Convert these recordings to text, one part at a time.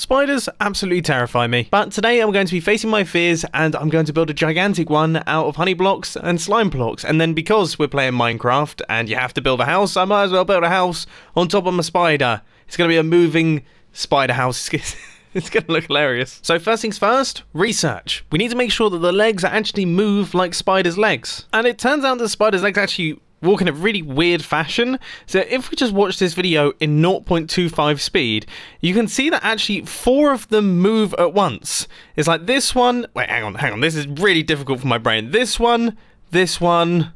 Spiders absolutely terrify me, but today I'm going to be facing my fears and I'm going to build a gigantic one out of honey blocks and slime blocks. And then because we're playing Minecraft and you have to build a house, I might as well build a house on top of my spider. It's going to be a moving spider house. It's going to look hilarious. So first things first, research. We need to make sure that the legs actually move like spiders' legs. And it turns out that spiders' legs actually walk in a really weird fashion. So if we just watch this video in 0.25 speed, you can see that actually 4 of them move at once. It's like this one, wait, hang on, this is really difficult for my brain. This one, this one,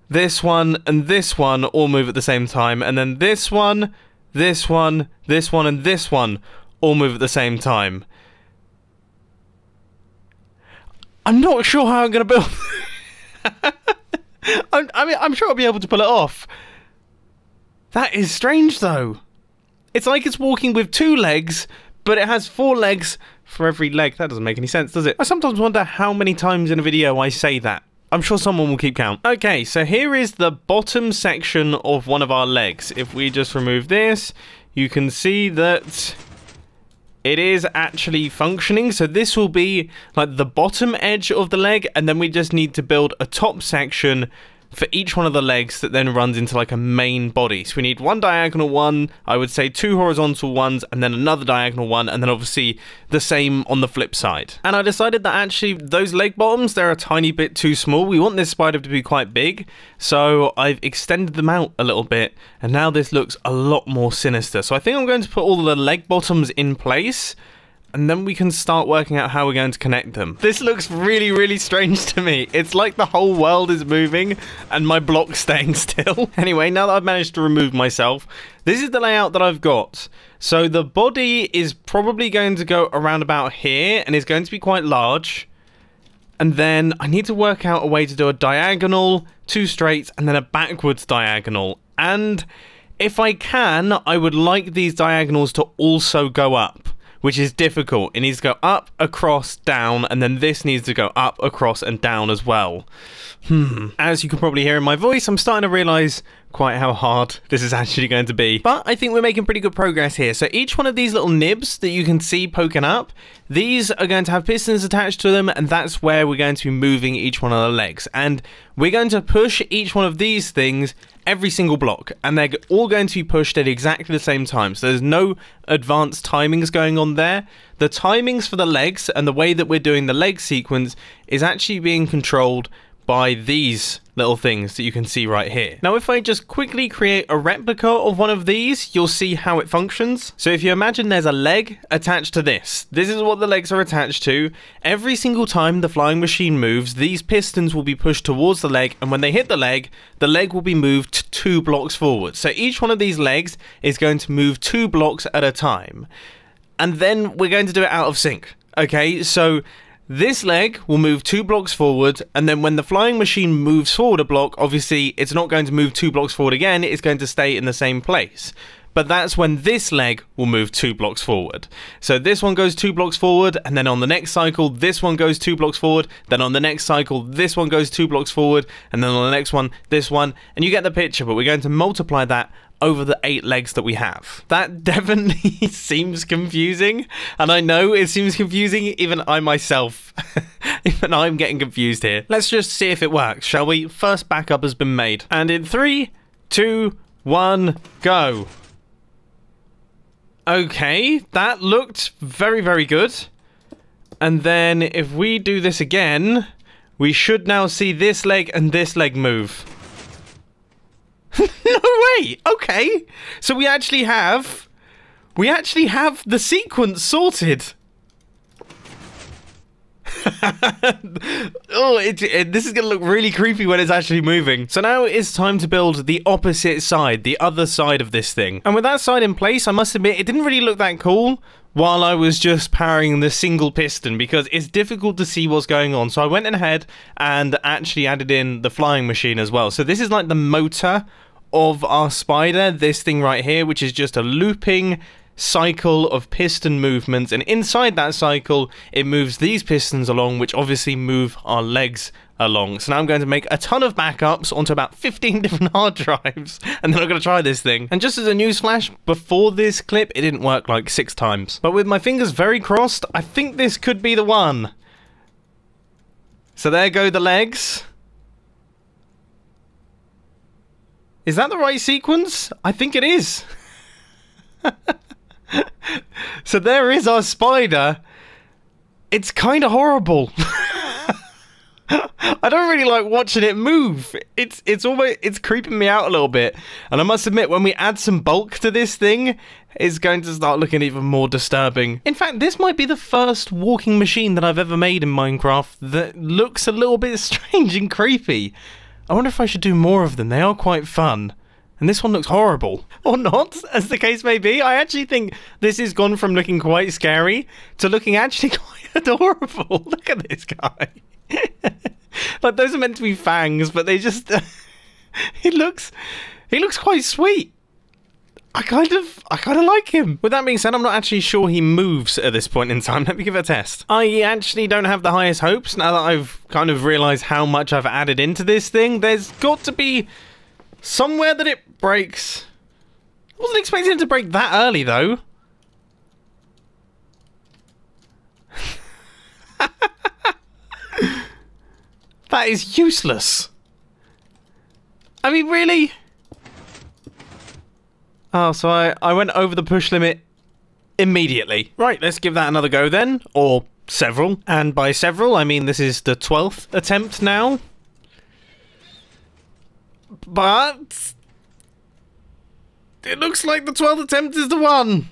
this one, and this one all move at the same time. And then this one, this one, this one, and this one all move at the same time. I'm not sure how I'm going to build I'm sure I'll be able to pull it off. That is strange, though. It's like it's walking with 2 legs, but it has 4 legs for every leg. That doesn't make any sense, does it? I sometimes wonder how many times in a video I say that. I'm sure someone will keep count. Okay, so here is the bottom section of one of our legs. If we just remove this, you can see that it is actually functioning. So this will be like the bottom edge of the leg, and then we just need to build a top section for each one of the legs that then runs into like a main body. So we need 1 diagonal one, I would say 2 horizontal ones, and then another diagonal one, and then obviously the same on the flip side. And I decided that actually those leg bottoms, they're a tiny bit too small. We want this spider to be quite big, so I've extended them out a little bit, and now this looks a lot more sinister. So I think I'm going to put all the leg bottoms in place, and then we can start working out how we're going to connect them. This looks really, really strange to me. It's like the whole world is moving and my block's staying still. Anyway, now that I've managed to remove myself, this is the layout that I've got. So the body is probably going to go around about here and is going to be quite large. And then I need to work out a way to do a diagonal, 2 straights, and then a backwards diagonal. And if I can, I would like these diagonals to also go up, which is difficult. It needs to go up, across, down, and then this needs to go up, across, and down as well. As you can probably hear in my voice, I'm starting to realise quite how hard this is actually going to be. But I think we're making pretty good progress here. So each one of these little nibs that you can see poking up, these are going to have pistons attached to them, and that's where we're going to be moving each one of the legs. And we're going to push each one of these things every single block, and they're all going to be pushed at exactly the same time. So there's no advanced timings going on there. The timings for the legs and the way that we're doing the leg sequence is actually being controlled by these little things that you can see right here. Now, if I just quickly create a replica of one of these, you'll see how it functions. So if you imagine there's a leg attached to this is what the legs are attached to. Every single time the flying machine moves, these pistons will be pushed towards the leg, and when they hit the leg will be moved 2 blocks forward. So each one of these legs is going to move 2 blocks at a time. And then we're going to do it out of sync. Okay, so this leg will move 2 blocks forward, and then when the flying machine moves forward a block, obviously it's not going to move 2 blocks forward again, it's going to stay in the same place. But that's when this leg will move 2 blocks forward. So this one goes 2 blocks forward, and then on the next cycle, this one goes 2 blocks forward, then on the next cycle, this one goes 2 blocks forward, and then on the next one, this one, and you get the picture, but we're going to multiply that over the 8 legs that we have. That definitely seems confusing, and I know it seems confusing, even I myself, even I'm getting confused here. Let's just see if it works, shall we? First backup has been made, and in 3, 2, 1, go. Okay, that looked very, very good. And then if we do this again, we should now see this leg and this leg move. No way! Okay, so we actually have the sequence sorted. Oh, this is going to look really creepy when it's actually moving. So now it's time to build the opposite side, the other side of this thing. And with that side in place, I must admit, it didn't really look that cool while I was just powering the single piston, because it's difficult to see what's going on. So I went ahead and actually added in the flying machine as well. So this is like the motor of our spider, this thing right here, which is just a looping cycle of piston movements, and inside that cycle it moves these pistons along, which obviously move our legs along. So now I'm going to make a ton of backups onto about 15 different hard drives, and then I'm going to try this thing. And just as a newsflash, before this clip it didn't work like 6 times, but with my fingers very crossed, I think this could be the one. So there go the legs. Is that the right sequence? I think it is. So there is our spider. It's kind of horrible. I don't really like watching it move. It's creeping me out a little bit. And I must admit, when we add some bulk to this thing, it's going to start looking even more disturbing. In fact, this might be the first walking machine that I've ever made in Minecraft that looks a little bit strange and creepy. I wonder if I should do more of them. They are quite fun. And this one looks horrible. Or not, as the case may be. I actually think this has gone from looking quite scary to looking actually quite adorable. Look at this guy. Like, those are meant to be fangs, but they just... he looks quite sweet. I kind of like him. With that being said, I'm not actually sure he moves at this point in time. Let me give it a test. I actually don't have the highest hopes now that I've kind of realised how much I've added into this thing. There's got to be somewhere that it breaks. I wasn't expecting it to break that early, though. That is useless. I mean, really? Oh, so I went over the push limit immediately. Right, let's give that another go then. Or several. And by several, I mean this is the 12th attempt now. But it looks like the 12th attempt is the one.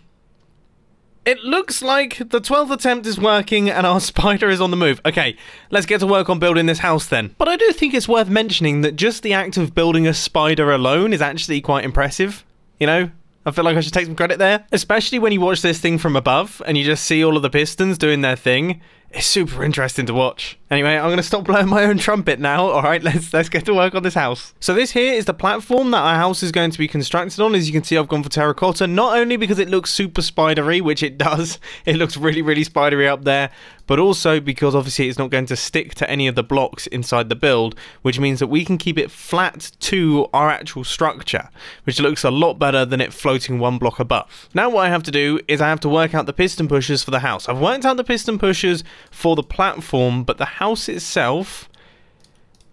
It looks like the 12th attempt is working and our spider is on the move. Okay, let's get to work on building this house then. But I do think it's worth mentioning that just the act of building a spider alone is actually quite impressive. You know, I feel like I should take some credit there. Especially when you watch this thing from above and you just see all of the pistons doing their thing. It's super interesting to watch. Anyway, I'm going to stop blowing my own trumpet now. All right, let's get to work on this house. So this here is the platform that our house is going to be constructed on. As you can see, I've gone for terracotta, not only because it looks super spidery, which it does. It looks really, really spidery up there, but also because obviously it's not going to stick to any of the blocks inside the build, which means that we can keep it flat to our actual structure, which looks a lot better than it floating one block above. Now what I have to do is I have to work out the piston pushers for the house. I've worked out the piston pushers for the platform, but the house itself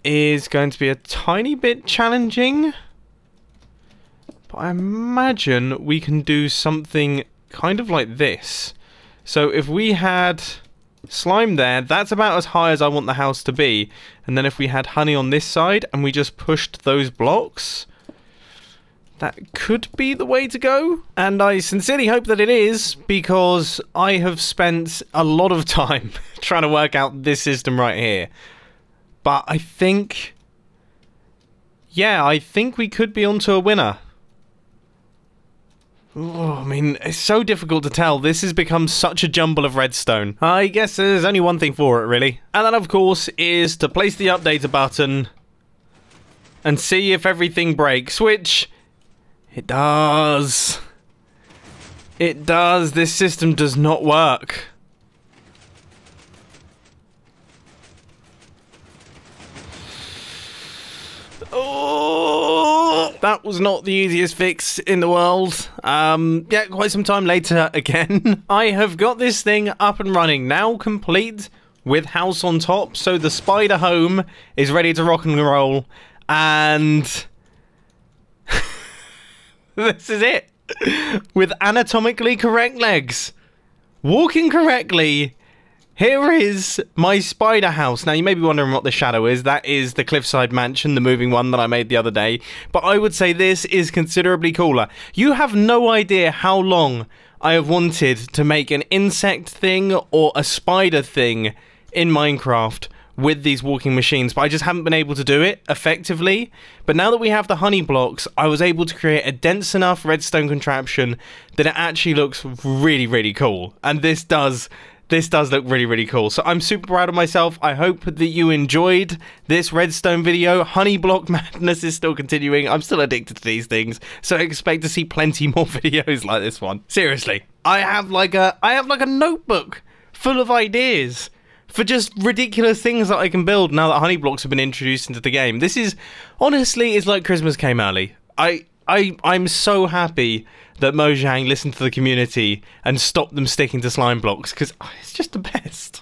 is going to be a tiny bit challenging. But I imagine we can do something kind of like this. So if we had slime there, that's about as high as I want the house to be. And then if we had honey on this side and we just pushed those blocks, that could be the way to go. And I sincerely hope that it is, because I have spent a lot of time trying to work out this system right here. But I think... yeah, I think we could be onto a winner. Oh, I mean, it's so difficult to tell. This has become such a jumble of redstone. I guess there's only one thing for it, really. And that, of course, is to place the updater button and see if everything breaks, which... it does. It does. This system does not work. Oh, that was not the easiest fix in the world. Yeah, quite some time later again. I have got this thing up and running, now complete with house on top. So the spider home is ready to rock and roll. And... this is it. With anatomically correct legs. Walking correctly. Here is my spider house. Now, you may be wondering what the shadow is. That is the cliffside mansion, the moving one that I made the other day. But I would say this is considerably cooler. You have no idea how long I have wanted to make an insect thing or a spider thing in Minecraft with these walking machines, but I just haven't been able to do it effectively. But now that we have the honey blocks, I was able to create a dense enough redstone contraption that it actually looks really, really cool. And this does this does look really, really cool. So I'm super proud of myself. I hope that you enjoyed this redstone video. Honey block madness is still continuing. I'm still addicted to these things, so I expect to see plenty more videos like this one. Seriously, I have like a notebook full of ideas for just ridiculous things that I can build now that honey blocks have been introduced into the game. This is, honestly, it's like Christmas came early. I'm so happy that Mojang listened to the community and stopped them sticking to slime blocks, because it's just the best.